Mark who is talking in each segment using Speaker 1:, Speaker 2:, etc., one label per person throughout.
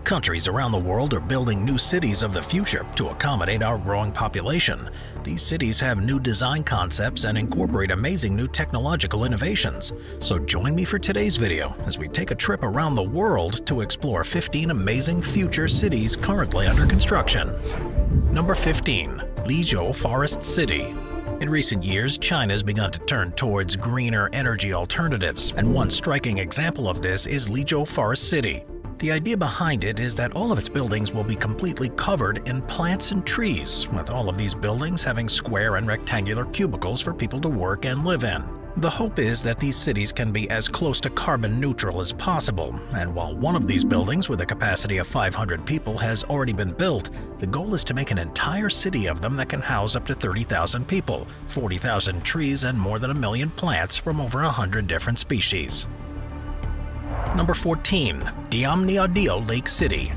Speaker 1: Countries around the world are building new cities of the future to accommodate our growing population. These cities have new design concepts and incorporate amazing new technological innovations. So join me for today's video as we take a trip around the world to explore 15 amazing future cities currently under construction. Number 15. Lizhou Forest City. In recent years, China has begun to turn towards greener energy alternatives, and one striking example of this is Lizhou Forest City. The idea behind it is that all of its buildings will be completely covered in plants and trees, with all of these buildings having square and rectangular cubicles for people to work and live in. The hope is that these cities can be as close to carbon neutral as possible, and while one of these buildings with a capacity of 500 people has already been built, the goal is to make an entire city of them that can house up to 30,000 people, 40,000 trees, and more than 1 million plants from over 100 different species. Number 14. Diamniadio Lake City.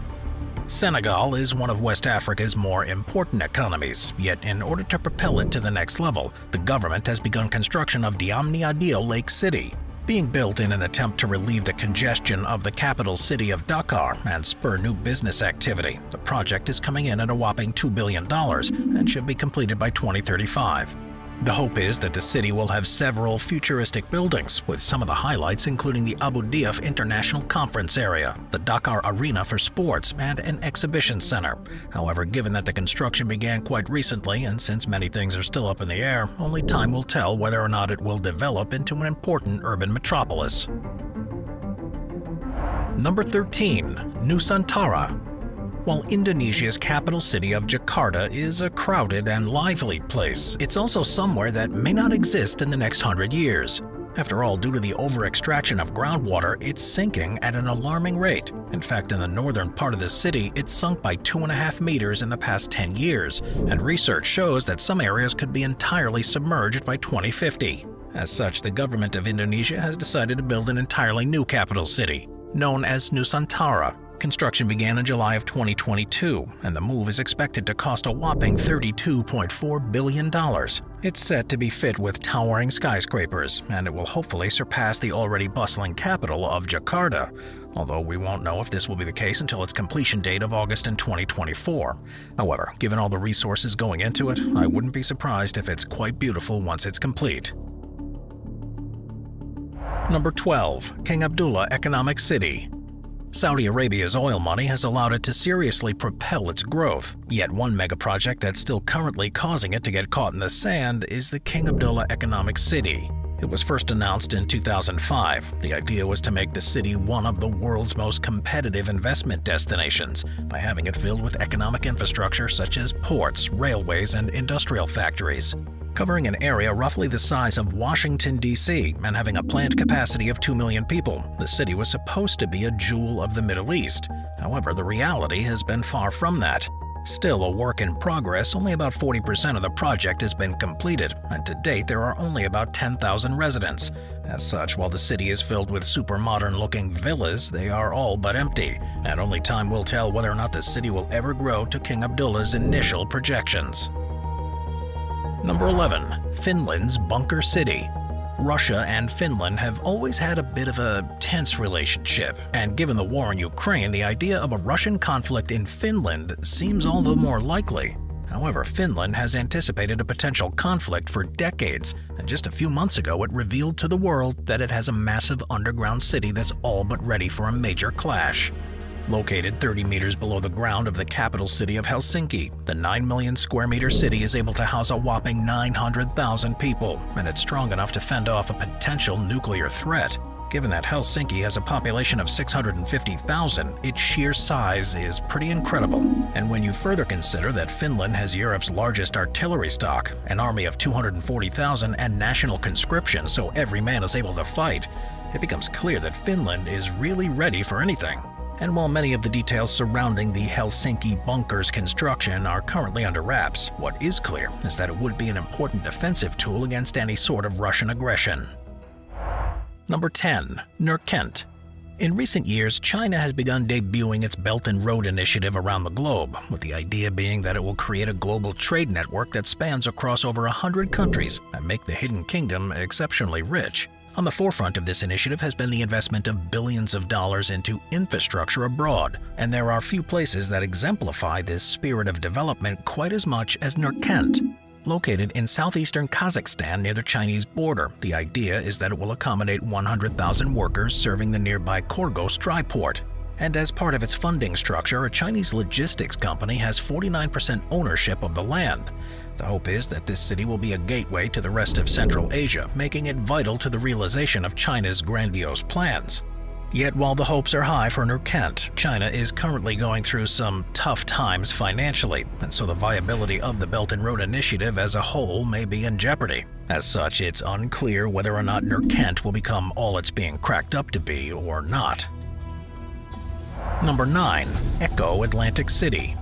Speaker 1: Senegal is one of West Africa's more important economies, yet in order to propel it to the next level, the government has begun construction of Diamniadio Lake City. Being built in an attempt to relieve the congestion of the capital city of Dakar and spur new business activity, the project is coming in at a whopping $2 billion and should be completed by 2035. The hope is that the city will have several futuristic buildings, with some of the highlights including the Abu Dhabi International Conference Area, the Dakar Arena for sports, and an exhibition center. However, given that the construction began quite recently and since many things are still up in the air, only time will tell whether or not it will develop into an important urban metropolis. Number 13. Nusantara. While Indonesia's capital city of Jakarta is a crowded and lively place, it's also somewhere that may not exist in the next 100 years. After all, due to the over-extraction of groundwater, it's sinking at an alarming rate. In fact, in the northern part of the city, it's sunk by 2.5 meters in the past 10 years, and research shows that some areas could be entirely submerged by 2050. As such, the government of Indonesia has decided to build an entirely new capital city, known as Nusantara. Construction began in July of 2022, and the move is expected to cost a whopping $32.4 billion. It's set to be fit with towering skyscrapers, and it will hopefully surpass the already bustling capital of Jakarta, although we won't know if this will be the case until its completion date of August in 2024. However, given all the resources going into it, I wouldn't be surprised if it's quite beautiful once it's complete. Number 12. King Abdullah Economic City. Saudi Arabia's oil money has allowed it to seriously propel its growth, yet one megaproject that's still currently causing it to get caught in the sand is the King Abdullah Economic City. It was first announced in 2005. The idea was to make the city one of the world's most competitive investment destinations by having it filled with economic infrastructure such as ports, railways, and industrial factories. Covering an area roughly the size of Washington, D.C. and having a planned capacity of 2 million people, the city was supposed to be a jewel of the Middle East. However, the reality has been far from that. Still a work in progress, only about 40% of the project has been completed, and to date there are only about 10,000 residents. As such, while the city is filled with super modern-looking villas, they are all but empty, and only time will tell whether or not the city will ever grow to King Abdullah's initial projections. Number 11. Finland's Bunker City. Russia and Finland have always had a bit of a tense relationship, and given the war in Ukraine, the idea of a Russian conflict in Finland seems all the more likely. However, Finland has anticipated a potential conflict for decades, and just a few months ago it revealed to the world that it has a massive underground city that's all but ready for a major clash. Located 30 meters below the ground of the capital city of Helsinki, the 9 million square meter city is able to house a whopping 900,000 people, and it's strong enough to fend off a potential nuclear threat. Given that Helsinki has a population of 650,000, its sheer size is pretty incredible. And when you further consider that Finland has Europe's largest artillery stock, an army of 240,000, and national conscription so every man is able to fight, it becomes clear that Finland is really ready for anything. And while many of the details surrounding the Helsinki bunker's construction are currently under wraps, what is clear is that it would be an important defensive tool against any sort of Russian aggression. Number 10. Nurkent. In recent years, China has begun debuting its Belt and Road Initiative around the globe, with the idea being that it will create a global trade network that spans across over 100 countries and make the Hidden Kingdom exceptionally rich. On the forefront of this initiative has been the investment of billions of dollars into infrastructure abroad, and there are few places that exemplify this spirit of development quite as much as Nurkent. Located in southeastern Kazakhstan near the Chinese border, the idea is that it will accommodate 100,000 workers serving the nearby Korgos dry port. And as part of its funding structure, a Chinese logistics company has 49% ownership of the land. The hope is that this city will be a gateway to the rest of Central Asia, making it vital to the realization of China's grandiose plans. Yet while the hopes are high for Nurkent, China is currently going through some tough times financially, and so the viability of the Belt and Road Initiative as a whole may be in jeopardy. As such, it's unclear whether or not Nurkent will become all it's being cracked up to be or not. Number 9. Echo Atlantic City.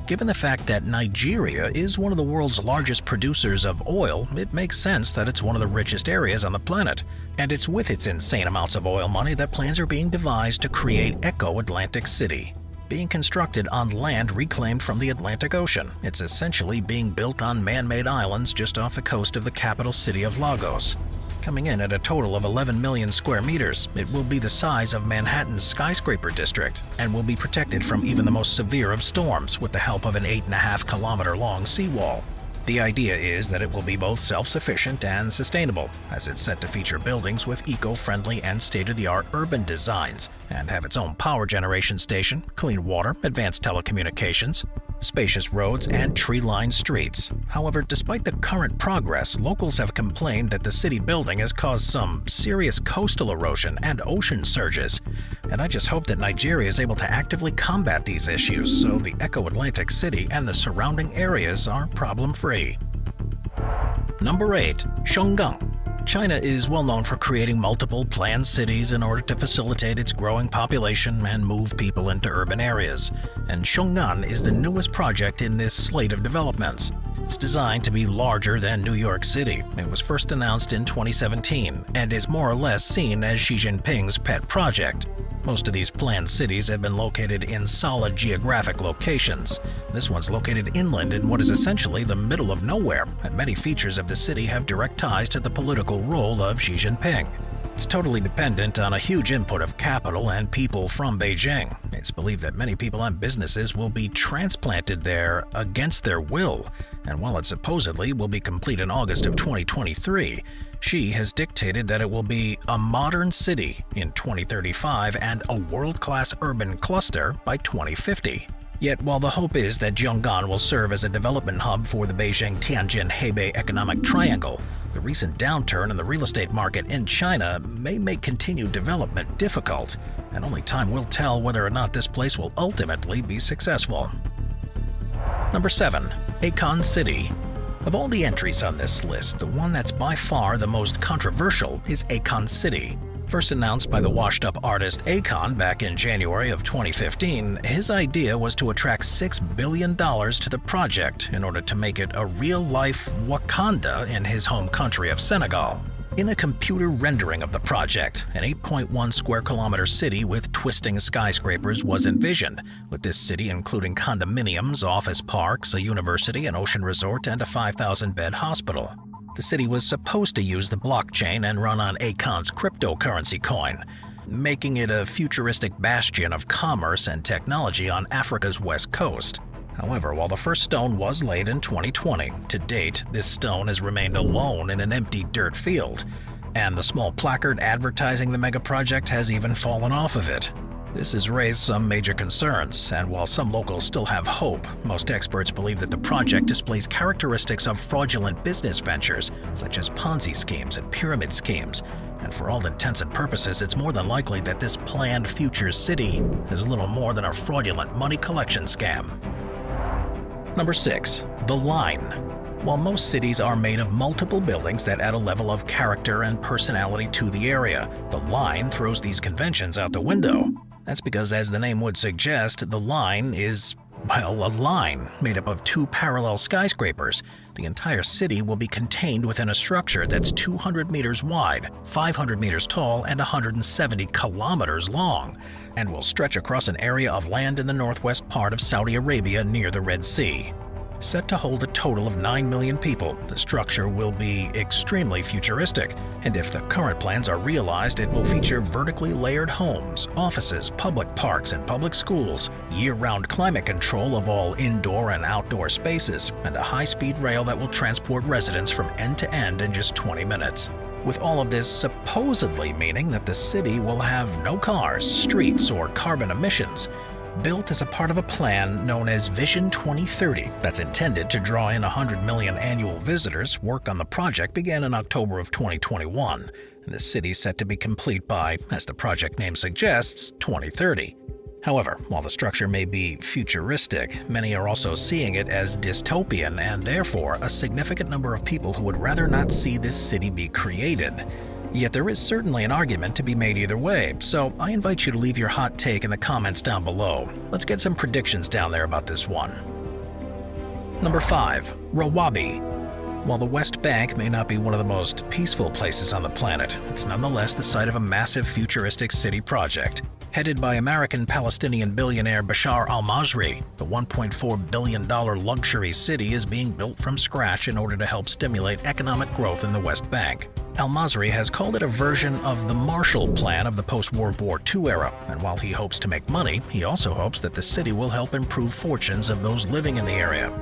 Speaker 1: Given the fact that Nigeria is one of the world's largest producers of oil, it makes sense that it's one of the richest areas on the planet. And it's with its insane amounts of oil money that plans are being devised to create Echo Atlantic City. Being constructed on land reclaimed from the Atlantic Ocean, it's essentially being built on man-made islands just off the coast of the capital city of Lagos. Coming in at a total of 11 million square meters, it will be the size of Manhattan's skyscraper district and will be protected from even the most severe of storms with the help of an 8.5-kilometer-long seawall. The idea is that it will be both self-sufficient and sustainable, as it's set to feature buildings with eco-friendly and state-of-the-art urban designs, and have its own power generation station, clean water, advanced telecommunications, spacious roads, and tree-lined streets. However, despite the current progress, locals have complained that the city building has caused some serious coastal erosion and ocean surges. And I just hope that Nigeria is able to actively combat these issues so the Echo Atlantic City and the surrounding areas are problem-free. Number 8. Shonggang. China is well known for creating multiple planned cities in order to facilitate its growing population and move people into urban areas. And Shonggang is the newest project in this slate of developments. It's designed to be larger than New York City. It was first announced in 2017 and is more or less seen as Xi Jinping's pet project. Most of these planned cities have been located in solid geographic locations. This one's located inland in what is essentially the middle of nowhere, and many features of the city have direct ties to the political role of Xi Jinping. It's totally dependent on a huge input of capital and people from Beijing. It's believed that many people and businesses will be transplanted there against their will, and while it supposedly will be complete in August of 2023, Xi has dictated that it will be a modern city in 2035 and a world-class urban cluster by 2050. Yet while the hope is that Zhonggan will serve as a development hub for the Beijing-Tianjin-Hebei economic triangle, the recent downturn in the real estate market in China may make continued development difficult, and only time will tell whether or not this place will ultimately be successful. Number 7. Akon City. Of all the entries on this list, the one that's by far the most controversial is Akon City. First announced by the washed-up artist Akon back in January of 2015, his idea was to attract $6 billion to the project in order to make it a real-life Wakanda in his home country of Senegal. In a computer rendering of the project, an 8.1 square kilometer city with twisting skyscrapers was envisioned, with this city including condominiums, office parks, a university, an ocean resort, and a 5,000-bed hospital. The city was supposed to use the blockchain and run on Akon's cryptocurrency coin, making it a futuristic bastion of commerce and technology on Africa's west coast. However, while the first stone was laid in 2020, to date, this stone has remained alone in an empty dirt field, and the small placard advertising the mega project has even fallen off of it. This has raised some major concerns, and while some locals still have hope, most experts believe that the project displays characteristics of fraudulent business ventures, such as Ponzi schemes and pyramid schemes. And for all intents and purposes, it's more than likely that this planned future city is little more than a fraudulent money collection scam. Number 6. The Line. While most cities are made of multiple buildings that add a level of character and personality to the area, the Line throws these conventions out the window. That's because, as the name would suggest, the Line is, well, a line made up of two parallel skyscrapers. The entire city will be contained within a structure that's 200 meters wide, 500 meters tall, and 170 kilometers long, and will stretch across an area of land in the northwest part of Saudi Arabia near the Red Sea. Set to hold a total of 9 million people, the structure will be extremely futuristic, and if the current plans are realized, it will feature vertically layered homes, offices, public parks, and public schools, year-round climate control of all indoor and outdoor spaces, and a high-speed rail that will transport residents from end to end in just 20 minutes. With all of this supposedly meaning that the city will have no cars, streets, or carbon emissions, built as a part of a plan known as Vision 2030 that's intended to draw in 100 million annual visitors. Work on the project began in October of 2021, and the city is set to be complete by, as the project name suggests, 2030. However, while the structure may be futuristic, many are also seeing it as dystopian, and therefore a significant number of people who would rather not see this city be created. Yet there is certainly an argument to be made either way, so I invite you to leave your hot take in the comments down below. Let's get some predictions down there about this one. Number 5. Rawabi. While the West Bank may not be one of the most peaceful places on the planet, it's nonetheless the site of a massive futuristic city project. Headed by American-Palestinian billionaire Bashar al-Masri, the $1.4 billion luxury city is being built from scratch in order to help stimulate economic growth in the West Bank. Al-Masri has called it a version of the Marshall Plan of the post-World War II era, and while he hopes to make money, he also hopes that the city will help improve fortunes of those living in the area.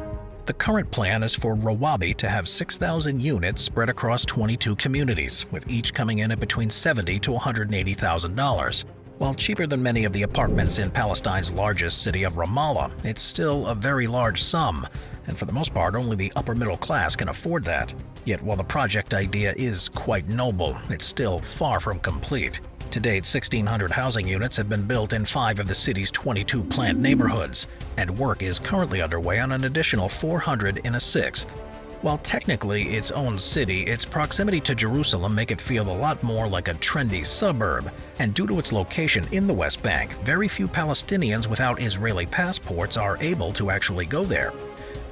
Speaker 1: The current plan is for Rawabi to have 6,000 units spread across 22 communities, with each coming in at between $70,000 to $180,000. While cheaper than many of the apartments in Palestine's largest city of Ramallah, it's still a very large sum, and for the most part only the upper middle class can afford that. Yet while the project idea is quite noble, it's still far from complete. To date, 1,600 housing units have been built in 5 of the city's 22 planned neighborhoods, and work is currently underway on an additional 400 in a 6th. While technically its own city, its proximity to Jerusalem make it feel a lot more like a trendy suburb, and due to its location in the West Bank, very few Palestinians without Israeli passports are able to actually go there.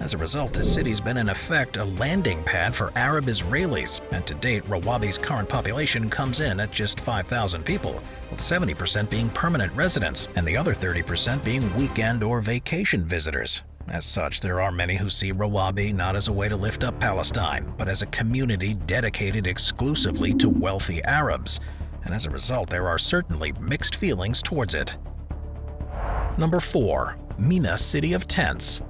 Speaker 1: As a result, the city's been in effect a landing pad for Arab Israelis, and to date, Rawabi's current population comes in at just 5,000 people, with 70% being permanent residents and the other 30% being weekend or vacation visitors. As such, there are many who see Rawabi not as a way to lift up Palestine, but as a community dedicated exclusively to wealthy Arabs, and as a result, there are certainly mixed feelings towards it. Number 4. Mina City of Tents.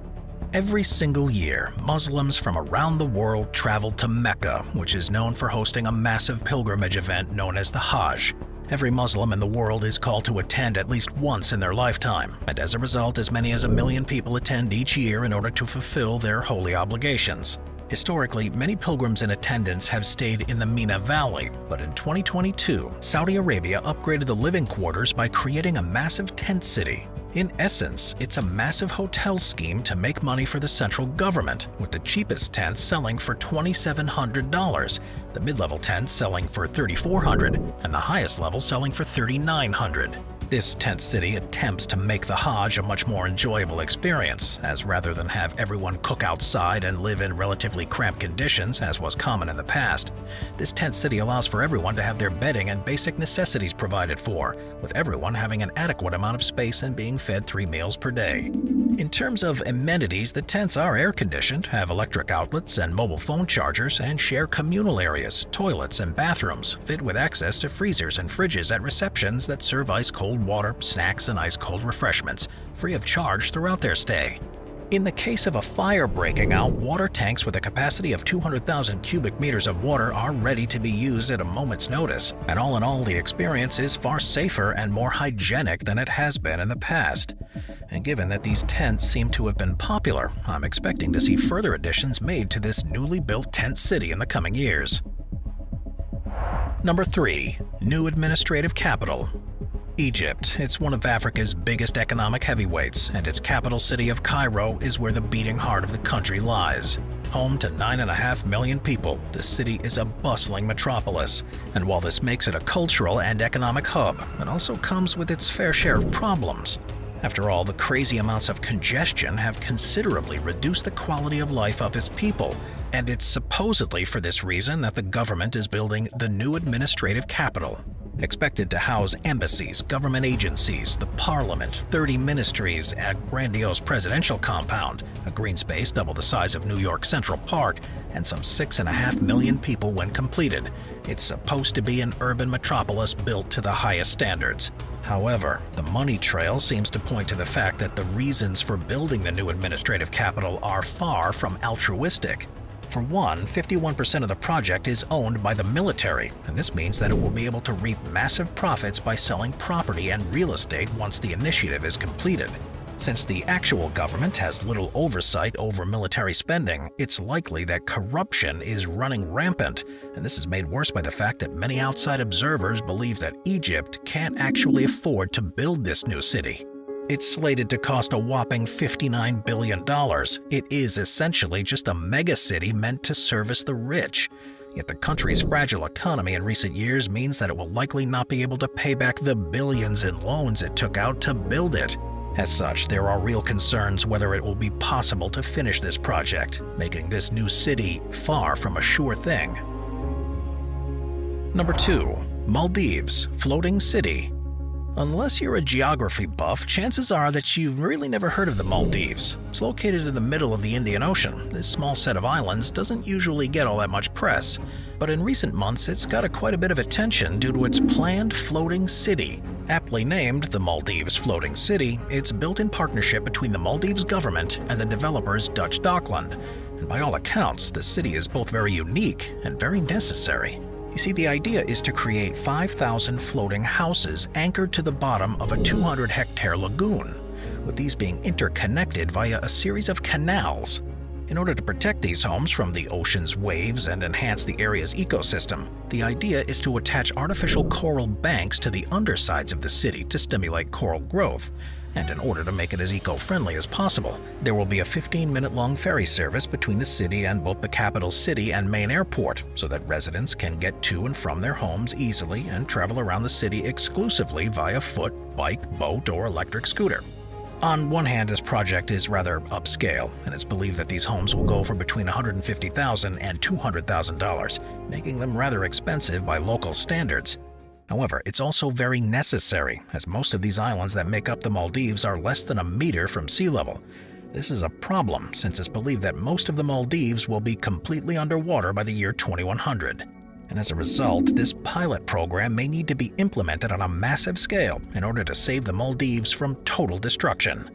Speaker 1: Every single year, Muslims from around the world travel to Mecca, which is known for hosting a massive pilgrimage event known as the Hajj. Every Muslim in the world is called to attend at least once in their lifetime, and as a result, as many as 1 million people attend each year in order to fulfill their holy obligations. Historically, many pilgrims in attendance have stayed in the Mina Valley, but in 2022, Saudi Arabia upgraded the living quarters by creating a massive tent city. In essence, it's a massive hotel scheme to make money for the central government, with the cheapest tents selling for $2,700, the mid-level tents selling for $3,400, and the highest level selling for $3,900. This tent city attempts to make the Hajj a much more enjoyable experience, as rather than have everyone cook outside and live in relatively cramped conditions, as was common in the past, this tent city allows for everyone to have their bedding and basic necessities provided for, with everyone having an adequate amount of space and being fed 3 meals per day. In terms of amenities, the tents are air-conditioned, have electric outlets and mobile phone chargers, and share communal areas, toilets, and bathrooms, fit with access to freezers and fridges at receptions that serve ice-cold water, snacks, and ice-cold refreshments, free of charge throughout their stay. In the case of a fire breaking out, water tanks with a capacity of 200,000 cubic meters of water are ready to be used at a moment's notice, and all in all, the experience is far safer and more hygienic than it has been in the past. And given that these tents seem to have been popular, I'm expecting to see further additions made to this newly built tent city in the coming years. Number 3. New administrative capital. Egypt. It's one of Africa's biggest economic heavyweights, and its capital city of Cairo is where the beating heart of the country lies. Home to 9.5 million people, the city is a bustling metropolis, and while this makes it a cultural and economic hub, it also comes with its fair share of problems. After all, the crazy amounts of congestion have considerably reduced the quality of life of its people, and it's supposedly for this reason that the government is building the new administrative capital. Expected to house embassies, government agencies, the parliament, 30 ministries, a grandiose presidential compound, a green space double the size of New York Central Park, and some 6.5 million people when completed. It's supposed to be an urban metropolis built to the highest standards. However, the money trail seems to point to the fact that the reasons for building the new administrative capital are far from altruistic. For one, 51% of the project is owned by the military, and this means that it will be able to reap massive profits by selling property and real estate once the initiative is completed. Since the actual government has little oversight over military spending, it's likely that corruption is running rampant, and this is made worse by the fact that many outside observers believe that Egypt can't actually afford to build this new city. It's slated to cost a whopping $59 billion. It is essentially just a megacity meant to service the rich. Yet the country's fragile economy in recent years means that it will likely not be able to pay back the billions in loans it took out to build it. As such, there are real concerns whether it will be possible to finish this project, making this new city far from a sure thing. Number 2. Maldives, floating city. Unless you're a geography buff, chances are that you've really never heard of the Maldives. It's located in the middle of the Indian Ocean. This small set of islands doesn't usually get all that much press, but in recent months it's got quite a bit of attention due to its planned floating city. Aptly named the Maldives Floating City, it's built in partnership between the Maldives government and the developer's Dutch Dockland. And by all accounts, the city is both very unique and very necessary. You see, the idea is to create 5,000 floating houses anchored to the bottom of a 200-hectare lagoon, with these being interconnected via a series of canals. In order to protect these homes from the ocean's waves and enhance the area's ecosystem, the idea is to attach artificial coral banks to the undersides of the city to stimulate coral growth. And in order to make it as eco-friendly as possible, there will be a 15-minute-long ferry service between the city and both the capital city and main airport, so that residents can get to and from their homes easily and travel around the city exclusively via foot, bike, boat, or electric scooter. On one hand, this project is rather upscale, and it's believed that these homes will go for between $150,000 and $200,000, making them rather expensive by local standards. However, it's also very necessary, as most of these islands that make up the Maldives are less than a meter from sea level. This is a problem, since it's believed that most of the Maldives will be completely underwater by the year 2100. And as a result, this pilot program may need to be implemented on a massive scale in order to save the Maldives from total destruction.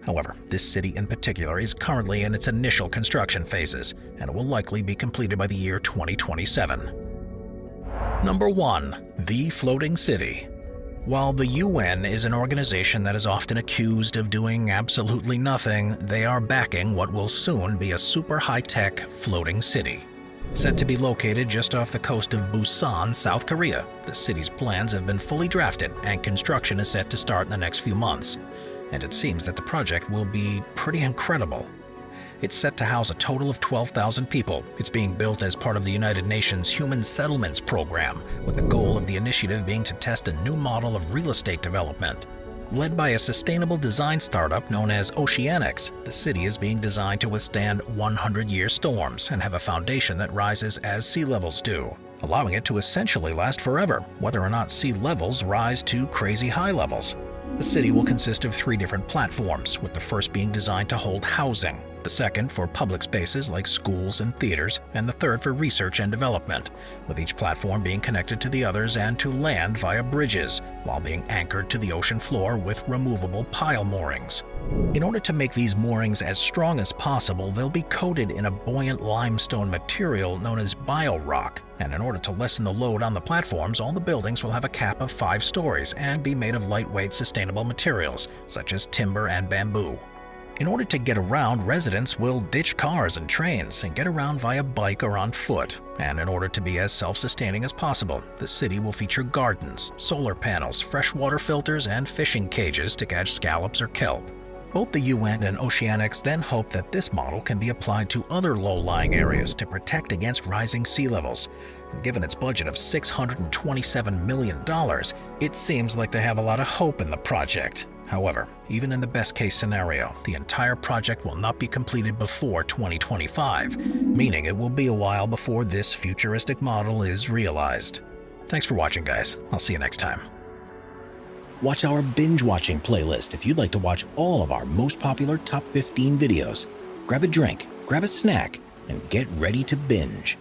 Speaker 1: However, this city in particular is currently in its initial construction phases, and it will likely be completed by the year 2027. Number 1. The Floating City. While the UN is an organization that is often accused of doing absolutely nothing, they are backing what will soon be a super high-tech floating city. Set to be located just off the coast of Busan, South Korea, the city's plans have been fully drafted and construction is set to start in the next few months. And it seems that the project will be pretty incredible. It's set to house a total of 12,000 people. It's being built as part of the United Nations Human Settlements Program, with the goal of the initiative being to test a new model of real estate development. Led by a sustainable design startup known as Oceanics, the city is being designed to withstand 100-year storms and have a foundation that rises as sea levels do, allowing it to essentially last forever, whether or not sea levels rise to crazy high levels. The city will consist of 3 different platforms, with the first being designed to hold housing, the second for public spaces like schools and theaters, and the third for research and development, with each platform being connected to the others and to land via bridges, while being anchored to the ocean floor with removable pile moorings. In order to make these moorings as strong as possible, they'll be coated in a buoyant limestone material known as biorock, and in order to lessen the load on the platforms, all the buildings will have a cap of 5 stories and be made of lightweight sustainable materials, such as timber and bamboo. In order to get around, residents will ditch cars and trains and get around via bike or on foot. And in order to be as self-sustaining as possible, the city will feature gardens, solar panels, freshwater filters, and fishing cages to catch scallops or kelp. Both the UN and Oceanics then hope that this model can be applied to other low-lying areas to protect against rising sea levels. And given its budget of $627 million, it seems like they have a lot of hope in the project. However, even in the best-case scenario, the entire project will not be completed before 2025, meaning it will be a while before this futuristic model is realized. Thanks for watching, guys. I'll see you next time.
Speaker 2: Watch our binge-watching playlist if you'd like to watch all of our most popular top 15 videos. Grab a drink, grab a snack, and get ready to binge.